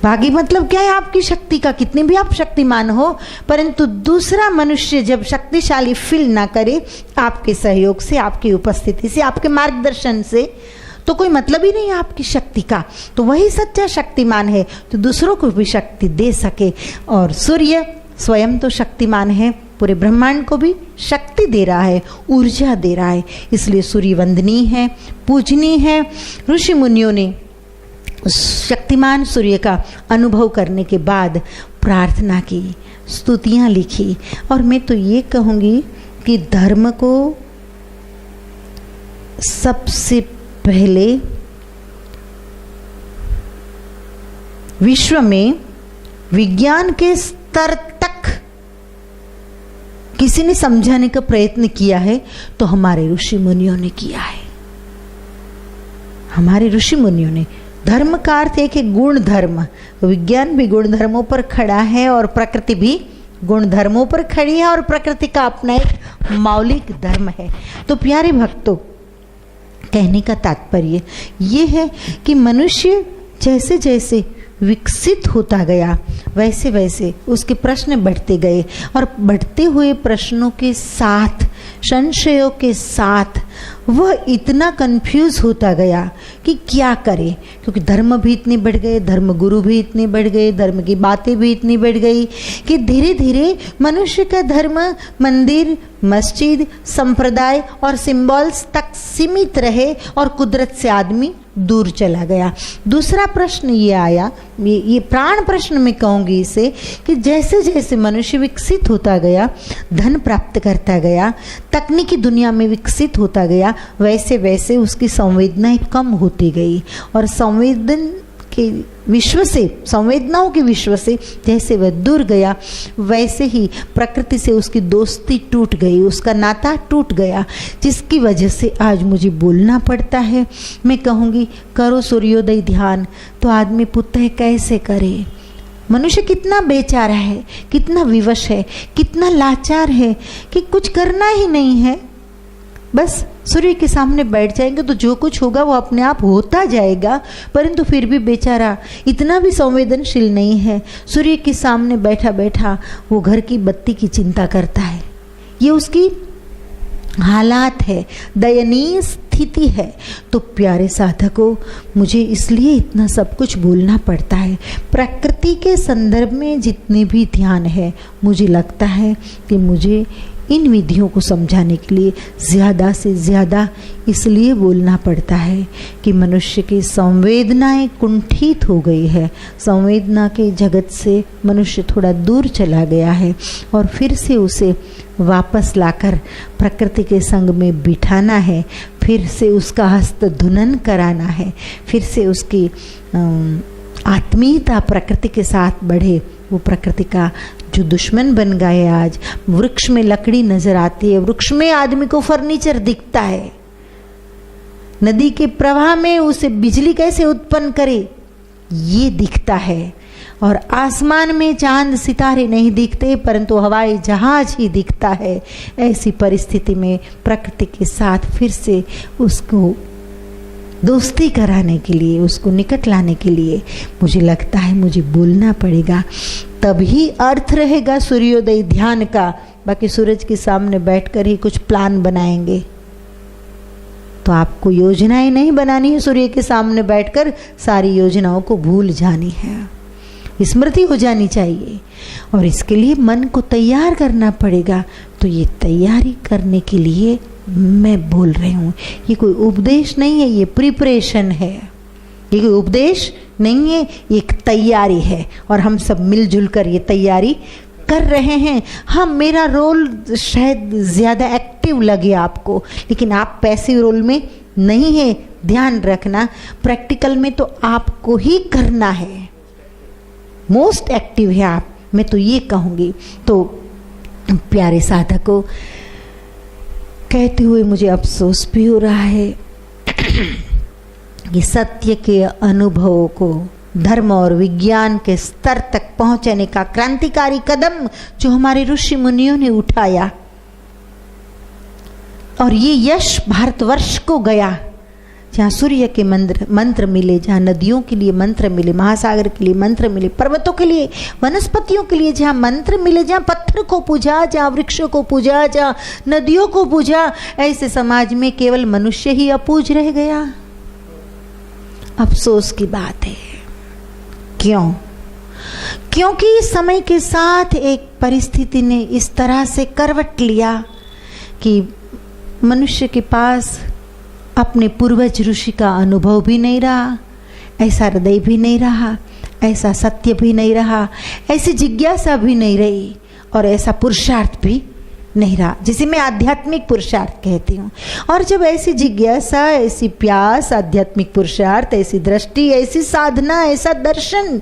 भागी मतलब क्या है? आपकी शक्ति का कितने भी आप शक्तिमान हो, परंतु दूसरा मनुष्य जब शक्तिशाली फील ना करे आपके सहयोग से, आपकी उपस्थिति से, आपके मार्गदर्शन से, तो कोई मतलब ही नहीं है आपकी शक्ति का। तो वही सच्चा शक्तिमान है, तो दूसरों को भी शक्ति दे सके। और सूर्य स्वयं तो शक्तिमान है, पूरे ब्रह्मांड को भी शक्ति दे रहा है, ऊर्जा दे रहा है, इसलिए सूर्य वंदनीय है, पूजनीय है। ऋषि मुनियों ने शक्तिमान सूर्य का अनुभव करने के बाद प्रार्थना की, स्तुतियाँ लिखी। और मैं तो ये कहूँगी कि धर्म को सबसे पहले विश्व में विज्ञान के स्तर तक किसी ने समझाने का प्रयत्न किया है तो हमारे ऋषि मुनियों ने किया है। हमारे ऋषि मुनियों ने, धर्म का अर्थ एक है गुण धर्म। विज्ञान भी गुण धर्मों पर खड़ा है और प्रकृति भी गुण धर्मों पर खड़ी है, और प्रकृति का अपना एक मौलिक धर्म है। तो प्यारे भक्तों, कहने का तात्पर्य ये है कि मनुष्य जैसे जैसे विकसित होता गया वैसे वैसे उसके प्रश्न बढ़ते गए, और बढ़ते हुए प्रश्नों के साथ, संशयों के साथ वह इतना कंफ्यूज होता गया कि क्या करे, क्योंकि धर्म भी इतने बढ़ गए, धर्म गुरु भी इतने बढ़ गए, धर्म की बातें भी इतनी बढ़ गई कि धीरे धीरे मनुष्य का धर्म मंदिर, मस्जिद, संप्रदाय और सिंबल्स तक सीमित रहे और कुदरत से आदमी दूर चला गया। दूसरा प्रश्न ये आया, ये प्राण प्रश्न में कहूँगी इसे, कि जैसे जैसे मनुष्य विकसित होता गया, धन प्राप्त करता गया, तकनीकी दुनिया में विकसित होता गया, वैसे वैसे उसकी संवेदनाएं कम होती गई, और संवेदनाओं के विश्व से जैसे वह दूर गया वैसे ही प्रकृति से उसकी दोस्ती टूट गई, उसका नाता टूट गया, जिसकी वजह से आज मुझे बोलना पड़ता है। मैं कहूँगी करो सूर्योदय ध्यान, तो आदमी पूछता है कैसे करे। मनुष्य कितना बेचारा है, कितना विवश है, कितना लाचार है कि कुछ करना ही नहीं है, बस सूर्य के सामने बैठ जाएंगे तो जो कुछ होगा वो अपने आप होता जाएगा। परंतु फिर भी बेचारा इतना भी संवेदनशील नहीं है, सूर्य के सामने बैठा बैठा वो घर की बत्ती की चिंता करता है। ये उसकी हालात है, दयनीय स्थिति है। तो प्यारे साधकों, मुझे इसलिए इतना सब कुछ बोलना पड़ता है। प्रकृति के संदर्भ में जितने भी ध्यान है, मुझे लगता है कि मुझे इन विधियों को समझाने के लिए ज़्यादा से ज़्यादा इसलिए बोलना पड़ता है कि मनुष्य की संवेदनाएं कुंठित हो गई है। संवेदना के जगत से मनुष्य थोड़ा दूर चला गया है, और फिर से उसे वापस लाकर प्रकृति के संग में बिठाना है, फिर से उसका हस्त धुनन कराना है, फिर से उसकी आत्मीयता प्रकृति के साथ बढ़े। वो प्रकृति का जो दुश्मन बन गए आज, वृक्ष में लकड़ी नजर आती है, वृक्ष में आदमी को फर्नीचर दिखता है, नदी के प्रवाह में उसे बिजली कैसे उत्पन्न करे ये दिखता है, और आसमान में चांद सितारे नहीं दिखते परंतु हवाई जहाज ही दिखता है। ऐसी परिस्थिति में प्रकृति के साथ फिर से उसको दोस्ती कराने के लिए, उसको निकट लाने के लिए मुझे लगता है मुझे बोलना पड़ेगा, तभी अर्थ रहेगा सूर्योदय ध्यान का। बाकी सूरज के सामने बैठकर ही कुछ प्लान बनाएंगे तो आपको योजनाएं नहीं बनानी है, सूर्य के सामने बैठकर सारी योजनाओं को भूल जानी है, स्मृति हो जानी चाहिए, और इसके लिए मन को तैयार करना पड़ेगा। तो ये तैयारी करने के लिए मैं बोल रही हूँ, ये कोई उपदेश नहीं है, ये प्रिपरेशन है, ये कोई उपदेश नहीं है, ये एक तैयारी है, और हम सब मिलजुल कर ये तैयारी कर रहे हैं। हाँ, मेरा रोल शायद ज़्यादा एक्टिव लगे आपको, लेकिन आप पैसिव रोल में नहीं है, ध्यान रखना। प्रैक्टिकल में तो आपको ही करना है, मोस्ट एक्टिव है आप, मैं तो ये कहूँगी। तो प्यारे साधकों, कहते हुए मुझे अफसोस भी हो रहा है कि सत्य के अनुभवों को धर्म और विज्ञान के स्तर तक पहुंचाने का क्रांतिकारी कदम जो हमारे ऋषि मुनियों ने उठाया, और ये यश भारतवर्ष को गया, जहाँ सूर्य के मंत्र मिले, जहाँ नदियों के लिए मंत्र मिले, महासागर के लिए मंत्र मिले, पर्वतों के लिए, वनस्पतियों के लिए जहाँ मंत्र मिले, जहाँ पत्थर को पूजा, जहाँ वृक्षों को पूजा, जहाँ नदियों को पूजा, ऐसे समाज में केवल मनुष्य ही अपूज रह गया। अफसोस की बात है। क्यों? क्योंकि समय के साथ एक परिस्थिति ने इस तरह से करवट लिया कि मनुष्य के पास अपने पूर्वज ऋषि का अनुभव भी नहीं रहा, ऐसा हृदय भी नहीं रहा, ऐसा सत्य भी नहीं रहा, ऐसी जिज्ञासा भी नहीं रही और ऐसा पुरुषार्थ भी नहीं रहा, जिसे मैं आध्यात्मिक पुरुषार्थ कहती हूँ। और जब ऐसी जिज्ञासा, ऐसी प्यास, आध्यात्मिक पुरुषार्थ, ऐसी दृष्टि, ऐसी साधना, ऐसा दर्शन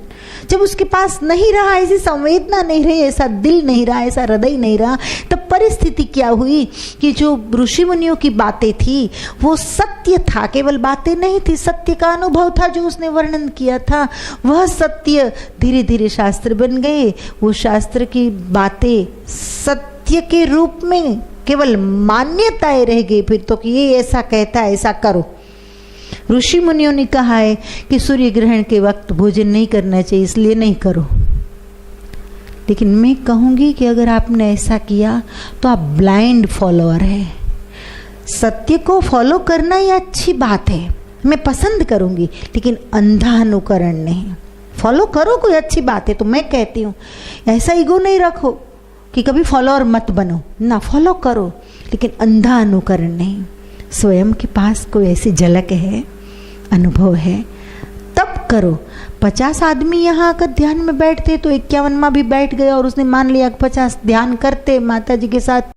जब उसके पास नहीं रहा, ऐसी संवेदना नहीं रही, ऐसा दिल नहीं रहा, ऐसा हृदय नहीं रहा, तब परिस्थिति क्या हुई कि जो ऋषि मुनियों की बातें थी वो सत्य था, केवल बातें नहीं थी, सत्य का अनुभव था जो उसने वर्णन किया था। वह सत्य धीरे धीरे शास्त्र बन गए। वो शास्त्र की बातें सत्य के रूप में केवल मान्यताएं रह गई फिर तो, कि ये ऐसा कहता है ऐसा करो। ऋषि मुनियों ने कहा है कि सूर्य ग्रहण के वक्त भोजन नहीं करना चाहिए, इसलिए नहीं करो। लेकिन मैं कहूंगी कि अगर आपने ऐसा किया तो आप ब्लाइंड फॉलोअर है। सत्य को फॉलो करना ये अच्छी बात है, मैं पसंद करूंगी, लेकिन अंधा अनुकरण नहीं। फॉलो करो, कोई अच्छी बात है, तो मैं कहती हूँ ऐसा ईगो नहीं रखो कि कभी फॉलोअर मत बनो ना, फॉलो करो, लेकिन अंधा अनुकरण नहीं। स्वयं के पास कोई ऐसी झलक है, अनुभव है, तब करो। 50 आदमी यहाँ आकर ध्यान में बैठते तो 51वां भी बैठ गया और उसने मान लिया 50 ध्यान करते, माता जी के साथ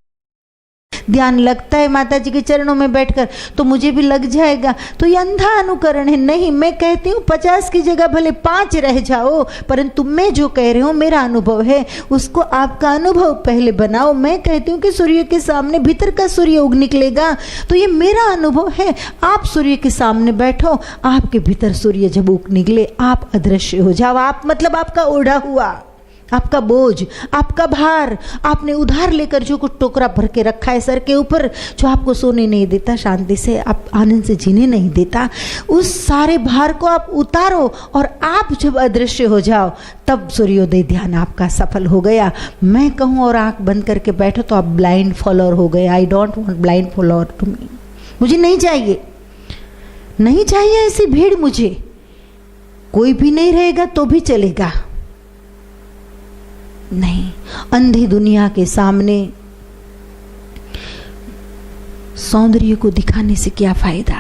ध्यान लगता है माता जी के चरणों में बैठकर, तो मुझे भी लग जाएगा, तो ये अंधा अनुकरण है। नहीं, मैं कहती हूँ 50 की जगह भले 5 रह जाओ, परंतु मैं जो कह रही हूँ मेरा अनुभव है, उसको आपका अनुभव पहले बनाओ। मैं कहती हूँ कि सूर्य के सामने भीतर का सूर्य उग निकलेगा, तो ये मेरा अनुभव है। आप सूर्य के सामने बैठो, आपके भीतर सूर्य जब उग निकले आप अदृश्य हो जाओ। आप मतलब आपका ओढ़ा हुआ, आपका बोझ, आपका भार, आपने उधार लेकर जो कुछ टोकरा भर के रखा है सर के ऊपर, जो आपको सोने नहीं देता, शांति से आप आनंद से जीने नहीं देता, उस सारे भार को आप उतारो और आप जब अदृश्य हो जाओ तब सूर्योदय ध्यान आपका सफल हो गया। मैं कहूँ और आंख बंद करके बैठो तो आप ब्लाइंड फॉलोअर हो गए। I don't want blind follower to me. मुझे नहीं चाहिए, नहीं चाहिए ऐसी भीड़ मुझे। कोई भी नहीं रहेगा तो भी चलेगा, नहीं। अंधी दुनिया के सामने सौंदर्य को दिखाने से क्या फायदा?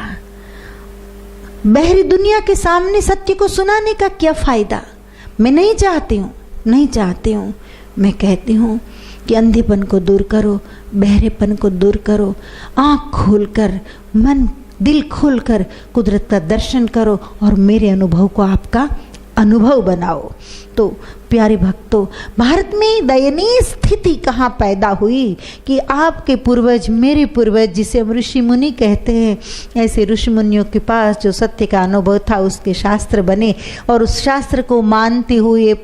बहरी दुनिया के सामने सत्य को सुनाने का क्या फायदा? मैं नहीं चाहती हूँ, नहीं चाहती हूँ। मैं कहती हूँ कि अंधेपन को दूर करो, बहरेपन को दूर करो, आँख खोलकर, मन दिल खोलकर कुदरत का दर्शन करो और मेरे अनुभव को आपका अनुभव बनाओ। तो प्यारे भक्तों, भारत में दयनीय स्थिति कहाँ पैदा हुई कि आपके पूर्वज, मेरे पूर्वज जिसे हम ऋषि मुनि कहते हैं, ऐसे ऋषि मुनियों के पास जो सत्य का अनुभव था उसके शास्त्र बने और उस शास्त्र को मानते हुए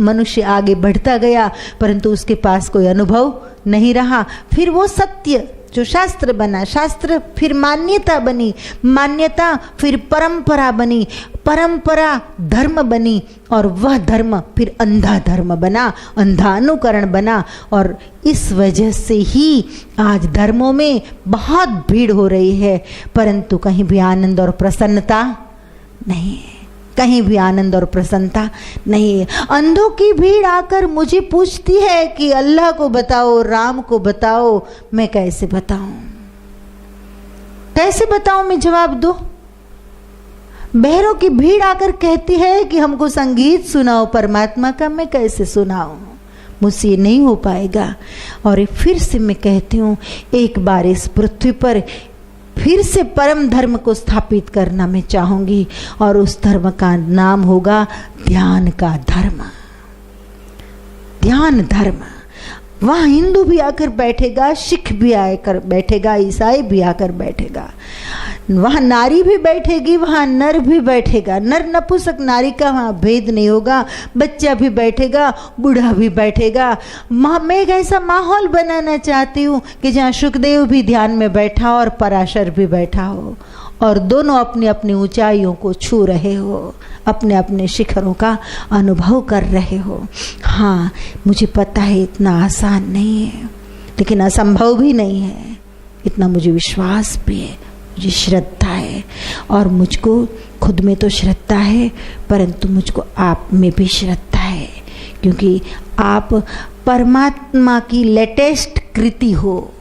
मनुष्य आगे बढ़ता गया, परंतु उसके पास कोई अनुभव नहीं रहा। फिर वो सत्य जो शास्त्र बना, शास्त्र फिर मान्यता बनी, मान्यता फिर परंपरा बनी, परंपरा धर्म बनी और वह धर्म फिर अंधा धर्म बना, अंधा अनुकरण बना। और इस वजह से ही आज धर्मों में बहुत भीड़ हो रही है, परंतु कहीं भी आनंद और प्रसन्नता नहीं है, कहीं भी आनंद और प्रसन्नता नहीं है। अंधों की भीड़ आकर मुझे पूछती है कि अल्लाह को बताओ, राम को बताओ। मैं कैसे बताऊं, कैसे बताऊं, मैं जवाब दो। बहरों की भीड़ आकर कहती है कि हमको संगीत सुनाओ परमात्मा का, मैं कैसे सुनाऊं, मुझसे ये नहीं हो पाएगा। और फिर से मैं कहती हूँ, एक बार इस पृथ्वी पर फिर से परम धर्म को स्थापित करना मैं चाहूंगी और उस धर्म का नाम होगा ध्यान का धर्म, ध्यान धर्म। वहाँ हिंदू भी आकर बैठेगा, सिख भी आकर बैठेगा, ईसाई भी आकर बैठेगा, वहाँ नारी भी बैठेगी, वहाँ नर भी बैठेगा, नर नपुंसक नारी का वहाँ भेद नहीं होगा, बच्चा भी बैठेगा, बूढ़ा भी बैठेगा। मैं एक ऐसा माहौल बनाना चाहती हूँ कि जहाँ सुखदेव भी ध्यान में बैठा और पराशर भी बैठा हो और दोनों अपनी अपनी ऊंचाइयों को छू रहे हो, अपने अपने शिखरों का अनुभव कर रहे हो। हाँ, मुझे पता है इतना आसान नहीं है, लेकिन असंभव भी नहीं है। इतना मुझे विश्वास भी है, मुझे श्रद्धा है, और मुझको खुद में तो श्रद्धा है, परंतु मुझको आप में भी श्रद्धा है, क्योंकि आप परमात्मा की लेटेस्ट कृति हो।